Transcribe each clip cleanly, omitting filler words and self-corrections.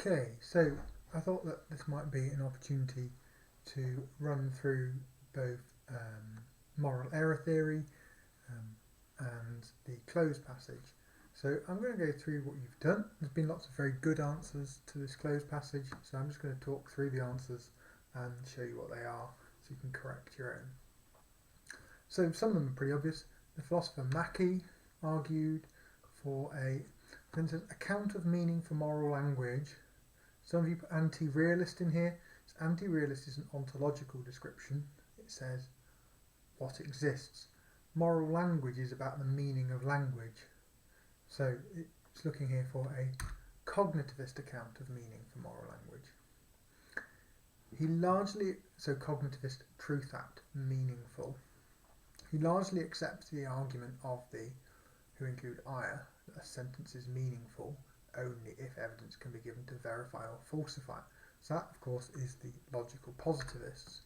Okay, so I thought that this might be an opportunity to run through both moral error theory and the Cloze passage. So I'm going to go through what you've done. There's been lots of very good answers to this Cloze passage, so I'm just going to talk through the answers and show you what they are so you can correct your own. So some of them are pretty obvious. The philosopher Mackey argued for for instance, account of meaning for moral language. Some of you put anti-realist in here. So anti-realist is an ontological description. It says what exists. Moral language is about the meaning of language. So it's looking here for a cognitivist account of meaning for moral language. So cognitivist truth act, meaningful. He largely accepts the argument of the who include Iyer that a sentence is meaningful only if evidence can be given to verify or falsify it. So that, of course, is the logical positivists.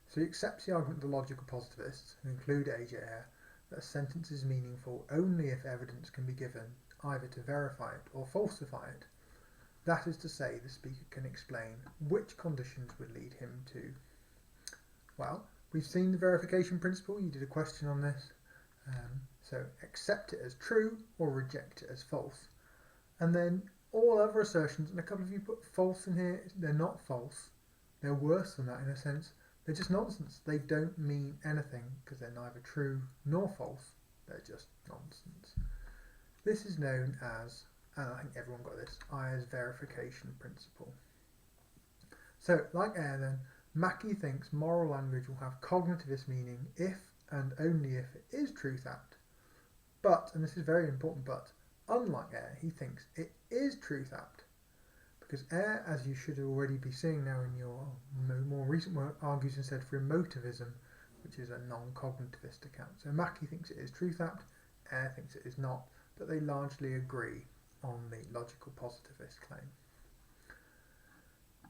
So he accepts the argument of the logical positivists, who include A.J. Ayer, that a sentence is meaningful only if evidence can be given either to verify it or falsify it. That is to say, the speaker can explain which conditions would lead him to. Well, we've seen the verification principle. You did a question on this. So accept it as true or reject it as false. And then all other assertions, and a couple of you put false in here, they're not false. They're worse than that in a sense. They're just nonsense. They don't mean anything because they're neither true nor false. They're just nonsense. This is known as, and I think everyone got this, Ayer's verification principle. So, like Ayer then, Mackey thinks moral language will have cognitivist meaning if and only if it is truth apt. But, and this is very important but, unlike Ayer, he thinks it is truth apt. Because Ayer, as you should already be seeing now in your more recent work, argues instead for emotivism, which is a non-cognitivist account. So Mackey thinks it is truth apt, Ayer thinks it is not, but they largely agree on the logical positivist claim.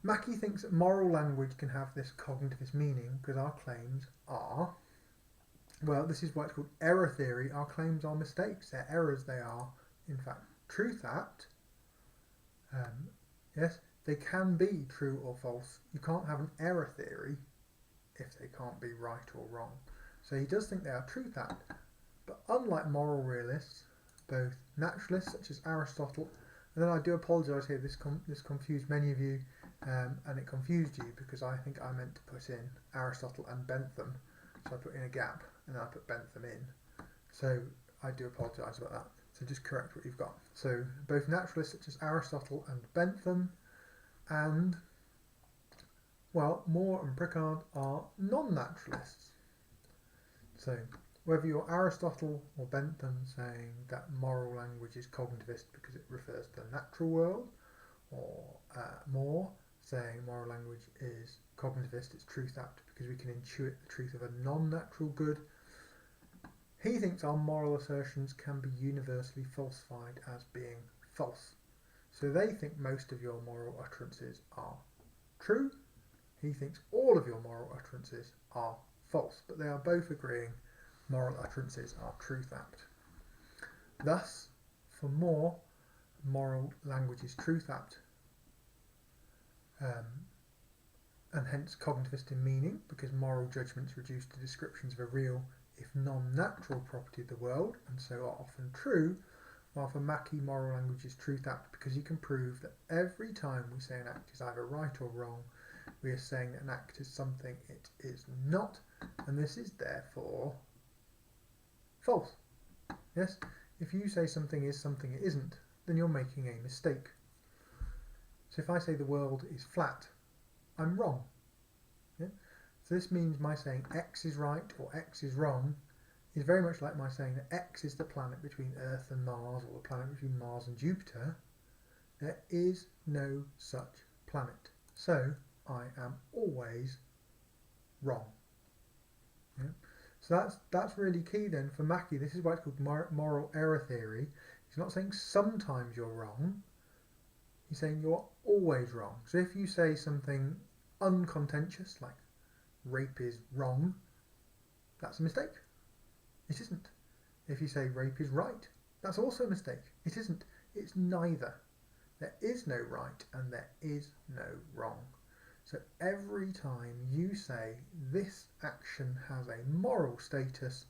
Mackey thinks that moral language can have this cognitivist meaning because our claims are, well, this is why it's called error theory. Our claims are mistakes. They're errors. They are, in fact, truth apt. Yes, they can be true or false. You can't have an error theory if they can't be right or wrong. So he does think they are truth apt. But unlike moral realists, both naturalists such as Aristotle, and then I do apologise here, this confused many of you, and it confused you because I think I meant to put in Aristotle and Bentham. So I put in a gap and then I put Bentham in. So I do apologise about that. So just correct what you've got. So both naturalists such as Aristotle and Bentham and, well, Moore and Prickard are non-naturalists. So whether you're Aristotle or Bentham saying that moral language is cognitivist because it refers to the natural world, or Moore saying moral language is cognitivist, it's truth apt because we can intuit the truth of a non-natural good, he thinks our moral assertions can be universally falsified as being false. So they think most of your moral utterances are true. He thinks all of your moral utterances are false, but they are both agreeing moral utterances are truth apt. Thus, for Moore, moral language is truth apt, and hence cognitivist in meaning, because moral judgments reduce to descriptions of a real, if non-natural property of the world, and so are often true, while for Mackey, moral language is truth apt because he can prove that every time we say an act is either right or wrong, we are saying that an act is something it is not, and this is therefore false. Yes? If you say something is something it isn't, then you're making a mistake. So if I say the world is flat, I'm wrong. Yeah? So this means my saying X is right or X is wrong is very much like my saying that X is the planet between Earth and Mars, or the planet between Mars and Jupiter. There is no such planet. So I am always wrong. Yeah? So that's really key then for Mackey. This is why it's called moral error theory. He's not saying sometimes you're wrong. He's saying you're always wrong. So if you say something uncontentious, like rape is wrong, that's a mistake. It isn't. If you say rape is right, that's also a mistake. It isn't. It's neither. There is no right and there is no wrong. So every time you say this action has a moral status,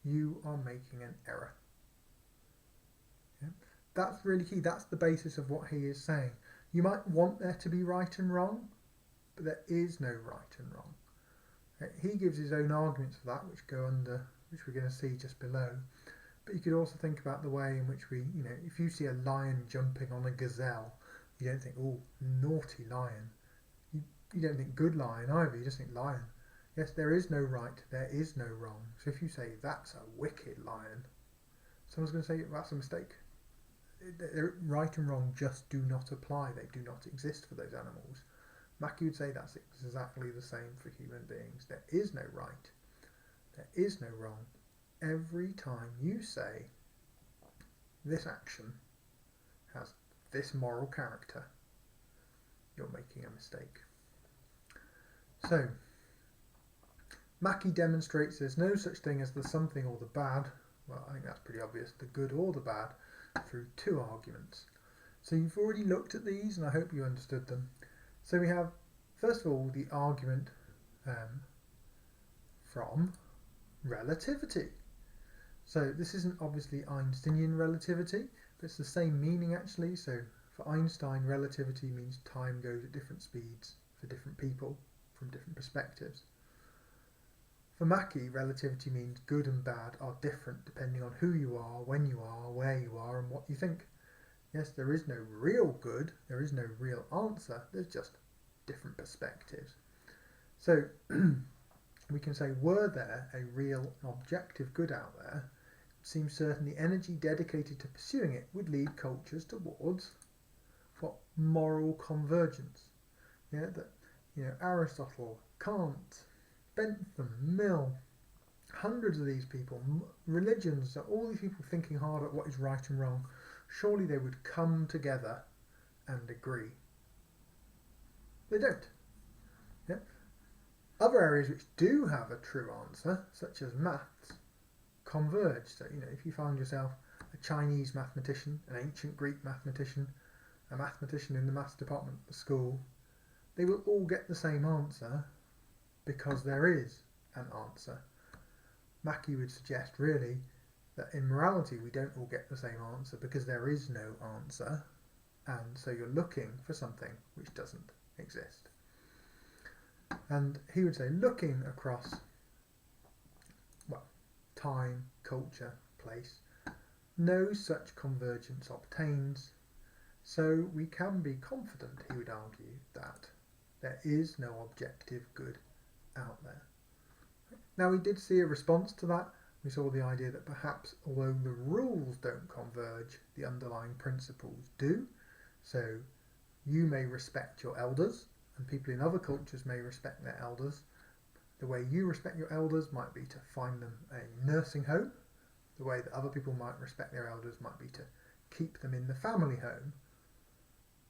you are making an error. Yeah? That's really key. That's the basis of what he is saying. You might want there to be right and wrong, but there is no right and wrong. He gives his own arguments for that, which we're going to see just below. But you could also think about the way in which we, if you see a lion jumping on a gazelle, you don't think, oh, naughty lion. You don't think good lion either, you just think lion. Yes, there is no right, there is no wrong. So if you say that's a wicked lion, someone's going to say that's a mistake. Right and wrong just do not apply, they do not exist for those animals. Mackey would say that's exactly the same for human beings. There is no right, there is no wrong. Every time you say this action has this moral character, you're making a mistake. So, Mackey demonstrates there's no such thing as the something or the bad, well, I think that's pretty obvious, the good or the bad, through two arguments. So you've already looked at these and I hope you understood them. So we have, first of all, the argument from relativity. So this isn't obviously Einsteinian relativity, but it's the same meaning actually. So for Einstein, relativity means time goes at different speeds for different people from different perspectives. For Mackey, relativity means good and bad are different depending on who you are, when you are, where you are, and what you think. Yes, there is no real good, there is no real answer, there's just different perspectives. So we can say, were there a real objective good out there, it seems certain the energy dedicated to pursuing it would lead cultures towards what? Moral convergence. Yeah, that Aristotle, Kant, Bentham, Mill, hundreds of these people, religions, all these people thinking hard at what is right and wrong, surely they would come together and agree. They don't. Yeah? Other areas which do have a true answer, such as maths, converge. So, if you find yourself a Chinese mathematician, an ancient Greek mathematician, a mathematician in the maths department at the school, they will all get the same answer because there is an answer. Mackey would suggest really that in morality we don't all get the same answer because there is no answer, and so you're looking for something which doesn't exist. And he would say, looking across time, culture, place, no such convergence obtains, so we can be confident, he would argue, that there is no objective good out there. Now we did see a response to that. We saw the idea that perhaps although the rules don't converge, the underlying principles do. So you may respect your elders, and people in other cultures may respect their elders. The way you respect your elders might be to find them a nursing home. The way that other people might respect their elders might be to keep them in the family home.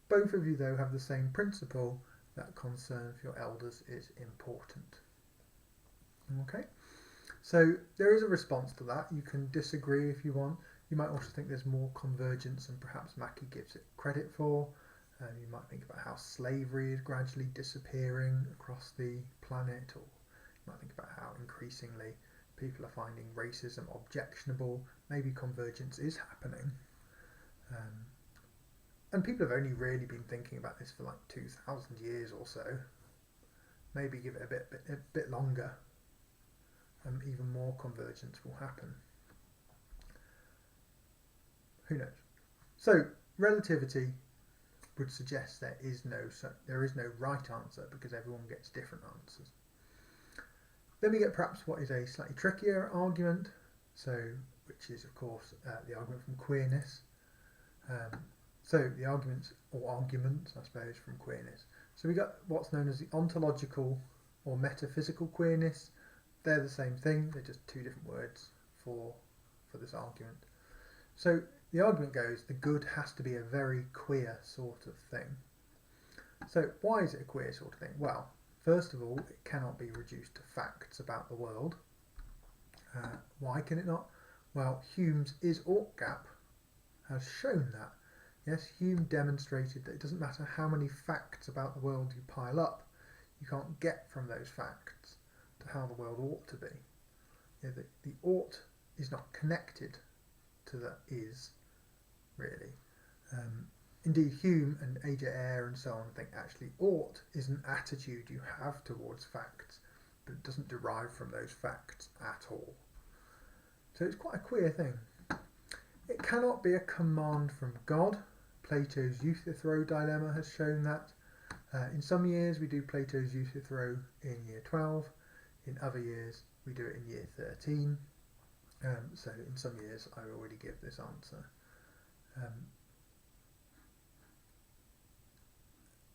Both of you, though, have the same principle that concern for your elders is important. Okay, so there is a response to that. You can disagree if you want. You might also think there's more convergence and perhaps Mackey gives it credit for. You might think about how slavery is gradually disappearing across the planet, or you might think about how increasingly people are finding racism objectionable. Maybe convergence is happening. And people have only really been thinking about this for like 2,000 years or so. Maybe give it a bit longer, and even more convergence will happen. Who knows? So relativity would suggest there is no right answer because everyone gets different answers. Then we get perhaps what is a slightly trickier argument, which is of course the argument from queerness. So the arguments I suppose from queerness. So we got what's known as the ontological or metaphysical queerness. They're the same thing, they're just two different words for this argument. So the argument goes the good has to be a very queer sort of thing. So why is it a queer sort of thing? Well, first of all, it cannot be reduced to facts about the world. Why can it not? Well, Hume's is-ought gap has shown that. Yes, Hume demonstrated that it doesn't matter how many facts about the world you pile up, you can't get from those facts to how the world ought to be. The ought is not connected to the is, really. Indeed, Hume and A.J. Ayer and so on think actually ought is an attitude you have towards facts, but it doesn't derive from those facts at all. So it's quite a queer thing. It cannot be a command from God. Plato's Euthyphro dilemma has shown that. In some years we do Plato's Euthyphro in year 12, in other years we do it in year 13. So in some years I already give this answer.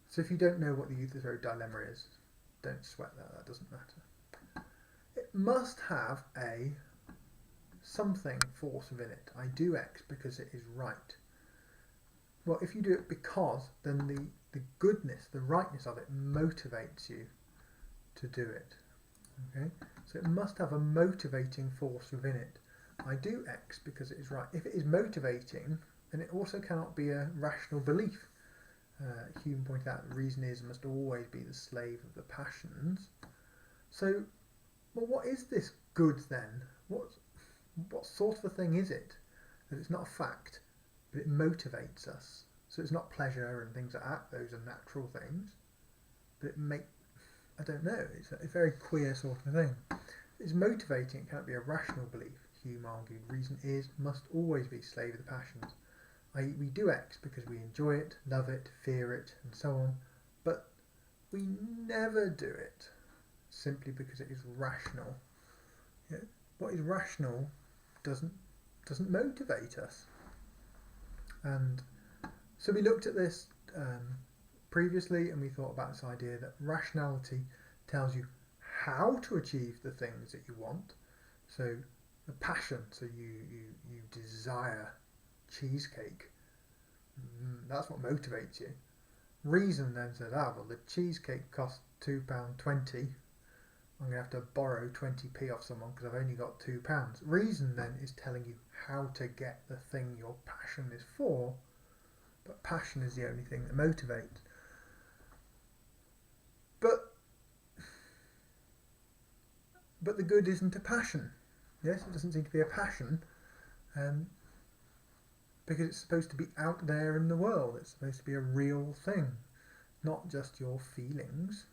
So if you don't know what the Euthyphro dilemma is, don't sweat that doesn't matter. It must have a something force within it. I do X because it is right. Well, if you do it because, then the goodness, the rightness of it motivates you to do it. Okay? So it must have a motivating force within it. I do X because it is right. If it is motivating, then it also cannot be a rational belief. Hume pointed out that reason must always be the slave of the passions. So, well, what is this good then? What sort of a thing is it? That it's not a fact, but it motivates us. So it's not pleasure and things like that. Those are natural things. But I don't know. It's a very queer sort of thing. It's motivating. It can't be a rational belief. Hume argued reason must always be slave of the passions. We do X because we enjoy it, love it, fear it, and so on, but we never do it simply because it is rational. What is rational doesn't motivate us. And so we looked at this previously, and we thought about this idea that rationality tells you how to achieve the things that you want. So the passion, so you desire cheesecake. That's what motivates you. Reason then says, well, the cheesecake costs £2.20. I'm going to have to borrow 20p off someone because I've only got £2. Reason then is telling you how to get the thing your passion is for, but passion is the only thing that motivates. But the good isn't a passion. Yes, it doesn't seem to be a passion. Because it's supposed to be out there in the world. It's supposed to be a real thing, not just your feelings.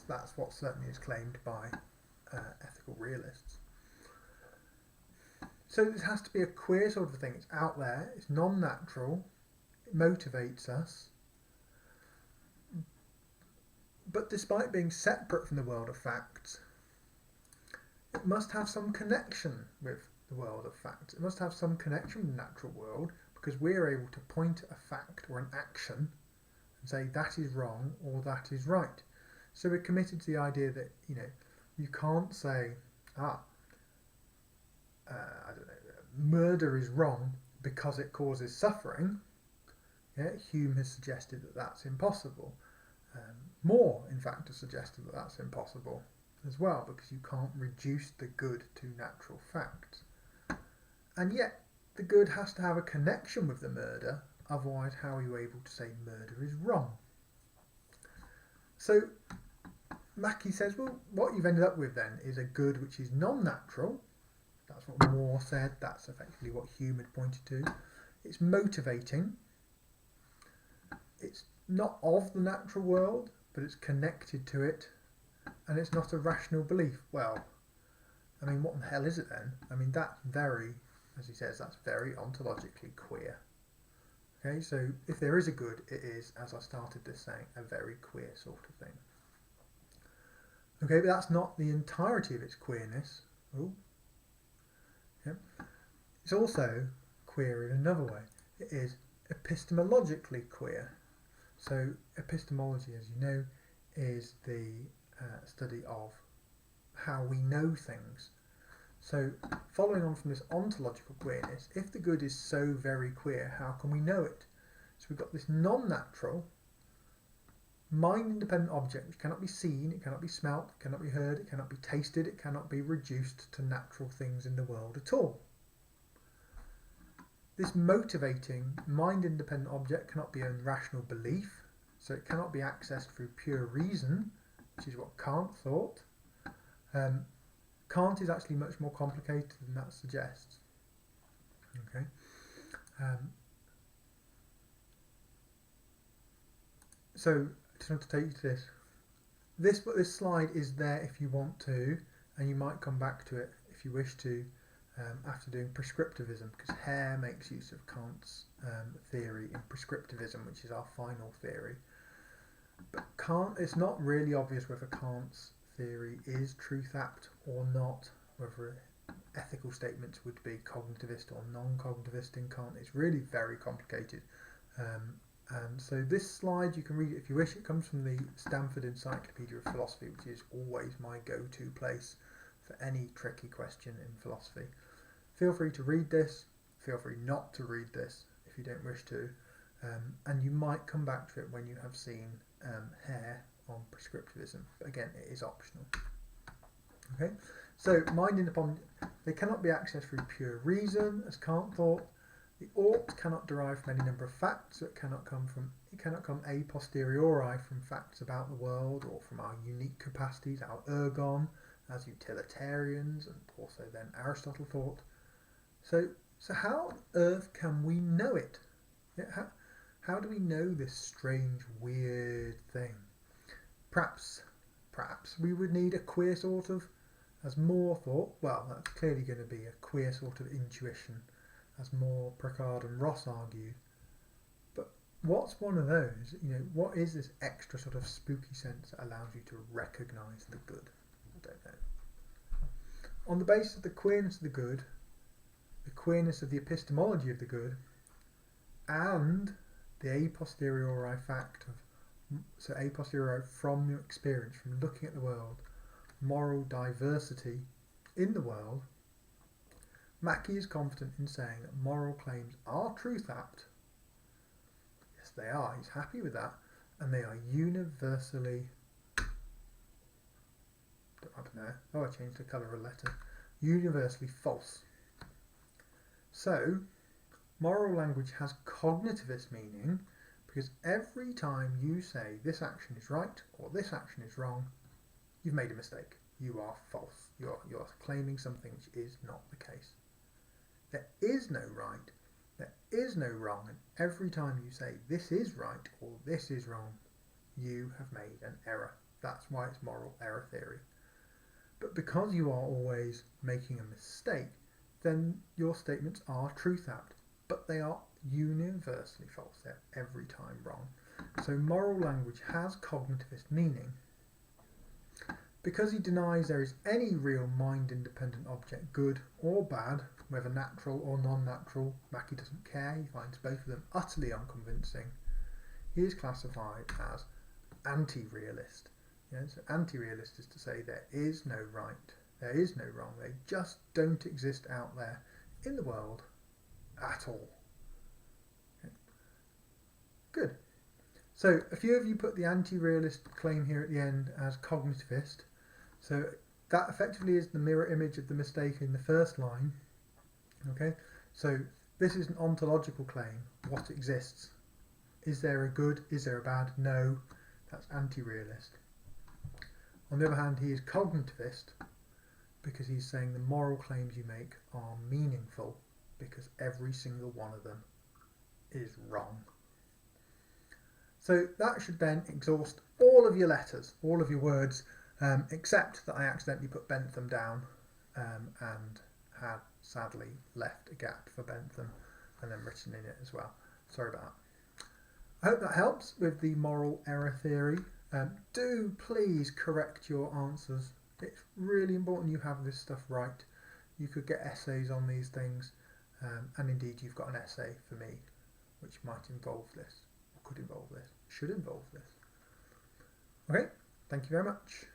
That's what certainly is claimed by ethical realists. So this has to be a queer sort of thing. It's out there, it's non-natural, it motivates us. But despite being separate from the world of facts, it must have some connection with the world of facts. It must have some connection with the natural world, because we're able to point at a fact or an action and say that is wrong or that is right. So we're committed to the idea that you can't say I don't know, murder is wrong because it causes suffering. Hume has suggested that that's impossible. More, in fact, has suggested that that's impossible as well, because you can't reduce the good to natural facts. And yet, the good has to have a connection with the murder, otherwise how are you able to say murder is wrong? So, Mackie says, well, what you've ended up with then is a good which is non-natural. That's what Moore said, that's effectively what Hume had pointed to. It's motivating. It's not of the natural world, but it's connected to it, and it's not a rational belief. Well, I mean, what the hell is it then? I mean, that's very, as he says, that's very ontologically queer. Okay, so if there is a good, it is, as I started this saying, a very queer sort of thing. Okay, but that's not the entirety of its queerness. It's also queer in another way. It is epistemologically queer. So epistemology, as you know, is the study of how we know things. So following on from this ontological queerness, if the good is so very queer, how can we know it? So we've got this non-natural, mind-independent object which cannot be seen, it cannot be smelt, it cannot be heard, it cannot be tasted, it cannot be reduced to natural things in the world at all. This motivating, mind-independent object cannot be own rational belief, so it cannot be accessed through pure reason, which is what Kant thought. Kant is actually much more complicated than that suggests. Okay. So I just want to take you to this. This slide is there if you want to, and you might come back to it if you wish to after doing prescriptivism, because Hare makes use of Kant's theory in prescriptivism, which is our final theory. But Kant, it's not really obvious whether Kant's theory is truth-apt or not, whether ethical statements would be cognitivist or non-cognitivist in Kant. It's really very complicated. And so this slide, you can read it if you wish. It comes from the Stanford Encyclopedia of Philosophy, which is always my go-to place for any tricky question in philosophy. Feel free to read this. Feel free not to read this if you don't wish to. And you might come back to it when you have seen Hare on prescriptivism. But again, it is optional. Okay, so mind independent, they cannot be accessed through pure reason, as Kant thought. The ought cannot derive from any number of facts, so it cannot come a posteriori from facts about the world or from our unique capacities, our ergon, as utilitarians, and also then Aristotle thought. So how on earth can we know it? How do we know this strange, weird thing? Perhaps we would need a queer sort of, as Moore thought, well, that's clearly going to be a queer sort of intuition, as Moore, Pricard and Ross argued. But what's one of those? What is this extra sort of spooky sense that allows you to recognise the good? I don't know. On the basis of the queerness of the good, the queerness of the epistemology of the good, and the a posteriori fact of, so a posteriori from your experience, from looking at the world, moral diversity in the world, Mackey is confident in saying that moral claims are truth-apt. Yes, they are. He's happy with that. And they are universally... I don't know. Oh, I changed the colour of a letter. Universally false. So, moral language has cognitivist meaning because every time you say this action is right or this action is wrong, you've made a mistake. You are false. You're claiming something which is not the case. There is no right, there is no wrong, and every time you say this is right or this is wrong, you have made an error. That's why it's moral error theory. But because you are always making a mistake, then your statements are truth-apt, but they are universally false. They're every time wrong. So moral language has cognitivist meaning. Because he denies there is any real mind-independent object, good or bad, whether natural or non-natural, Mackey doesn't care, he finds both of them utterly unconvincing. He is classified as anti-realist. So anti-realist is to say there is no right, there is no wrong, they just don't exist out there in the world at all. Okay. Good. So a few of you put the anti-realist claim here at the end as cognitivist. So that effectively is the mirror image of the mistake in the first line. Okay, so this is an ontological claim. What exists? Is there a good? Is there a bad? No, that's anti-realist. On the other hand, he is cognitivist because he's saying the moral claims you make are meaningful because every single one of them is wrong. So that should then exhaust all of your letters, all of your words, except that I accidentally put Bentham down and had sadly left a gap for Bentham and then written in it as well. Sorry about that. I hope that helps with the moral error theory. Do please correct your answers. It's really important you have this stuff right. You could get essays on these things, and indeed you've got an essay for me which might involve this, or could involve this, should involve this. Okay, thank you very much.